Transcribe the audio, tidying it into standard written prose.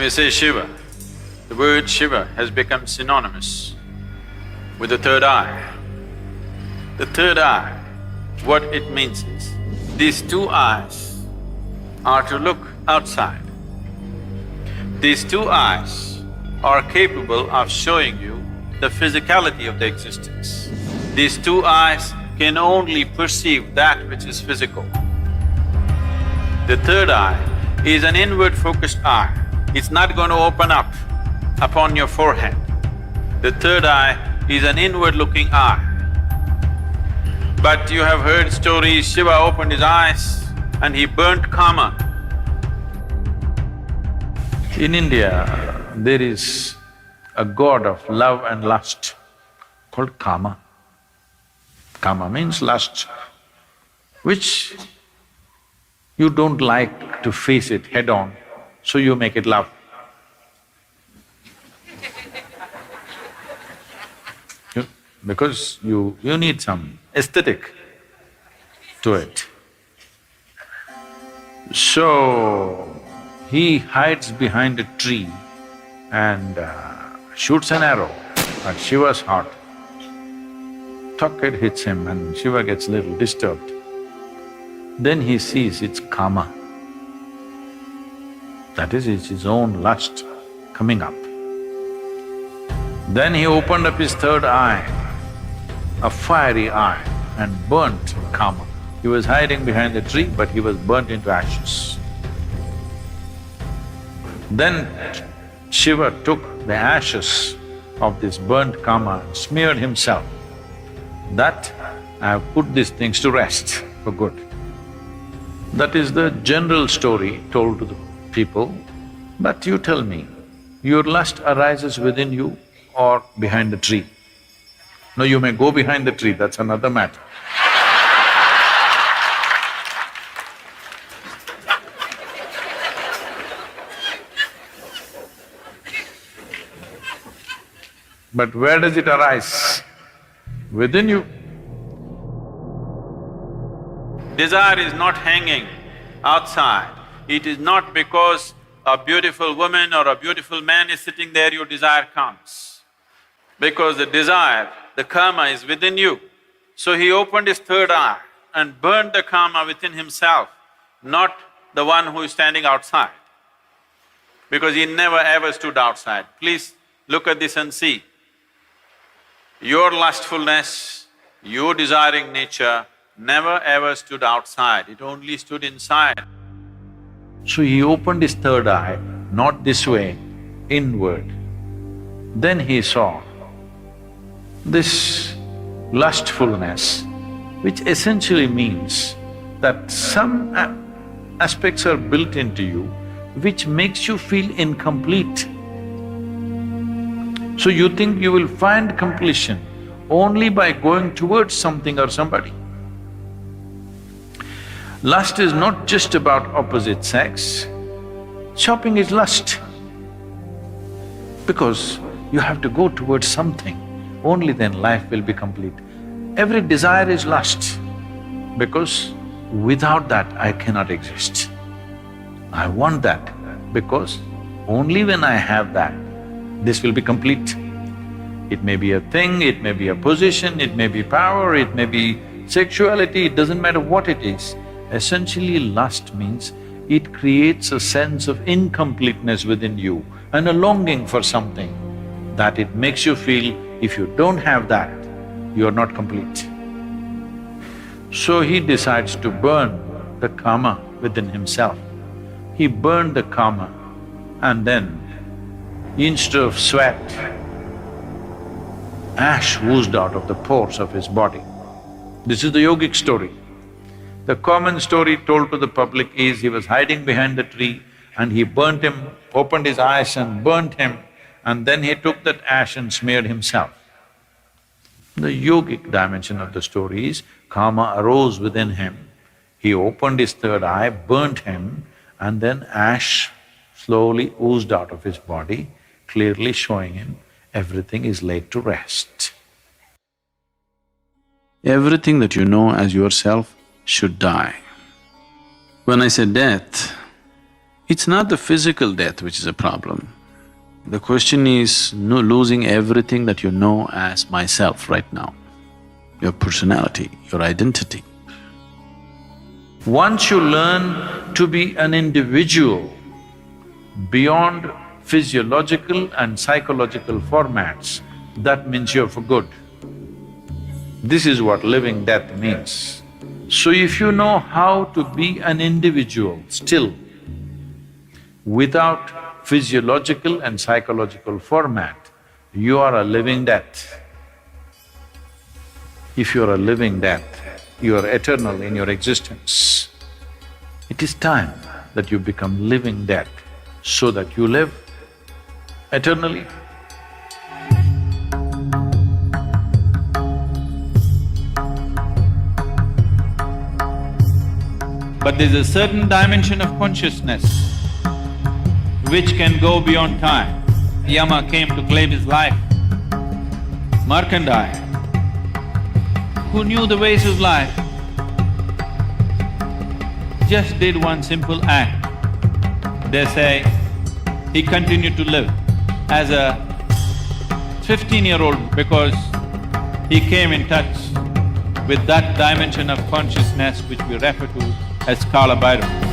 we say Shiva, the word Shiva has become synonymous with the third eye. The third eye, what it means is, these two eyes are to look outside. These two eyes are capable of showing you the physicality of the existence. These two eyes can only perceive that which is physical. The third eye is an inward-focused eye. It's not going to open up upon your forehead. The third eye is an inward-looking eye. But you have heard stories, Shiva opened his eyes and he burnt Kama. In India, there is a god of love and lust called Kama. Kama means lust, which you don't like to face it head-on, so you make it love. Because you need some aesthetic to it. So, he hides behind a tree and shoots an arrow at Shiva's heart. Tuck, it hits him and Shiva gets a little disturbed. Then he sees it's Kama. That is, it's his own lust coming up. Then he opened up his third eye, a fiery eye, and burnt Kama. He was hiding behind the tree, but he was burnt into ashes. Then Shiva took the ashes of this burnt Kama and smeared himself. That I have put these things to rest for good. That is the general story told to the people. But you tell me, your lust arises within you or behind the tree? No, you may go behind the tree, that's another matter. But where does it arise? Within you. Desire is not hanging outside. It is not because a beautiful woman or a beautiful man is sitting there, your desire comes. Because the desire, the Kama is within you. So he opened his third eye and burned the Kama within himself, not the one who is standing outside. Because he never ever stood outside. Please look at this and see. Your lustfulness, your desiring nature never ever stood outside, it only stood inside. So he opened his third eye, not this way, inward. Then he saw this lustfulness, which essentially means that some aspects are built into you which makes you feel incomplete. So you think you will find completion only by going towards something or somebody. Lust is not just about opposite sex, shopping is lust. Because you have to go towards something, only then life will be complete. Every desire is lust, because without that I cannot exist. I want that, because only when I have that, this will be complete. It may be a thing, it may be a position, it may be power, it may be sexuality, it doesn't matter what it is. Essentially, lust means it creates a sense of incompleteness within you and a longing for something that it makes you feel if you don't have that, you are not complete. So he decides to burn the Kama within himself. He burned the Kama and then instead of sweat, ash oozed out of the pores of his body. This is the yogic story. The common story told to the public is he was hiding behind the tree and he burnt him, opened his eyes and burnt him, and then he took that ash and smeared himself. The yogic dimension of the story is Kama arose within him, he opened his third eye, burnt him, and then ash slowly oozed out of his body, clearly showing him everything is laid to rest. Everything that you know as yourself should die. When I say death, It's not the physical death which is a problem. The question is losing everything that you know as myself right now, your personality, your identity. Once you learn to be an individual beyond physiological and psychological formats, that means you're for good. This is what living death means. So if you know how to be an individual still, without physiological and psychological format, you are a living death. If you are a living death, you are eternal in your existence. It is time that you become living death so that you live eternally. But there's a certain dimension of consciousness which can go beyond time. Yama came to claim his life. Markandeya, who knew the ways of life, just did one simple act. They say he continued to live as a 15-year-old because he came in touch with that dimension of consciousness which we refer to as Kala Bhairava.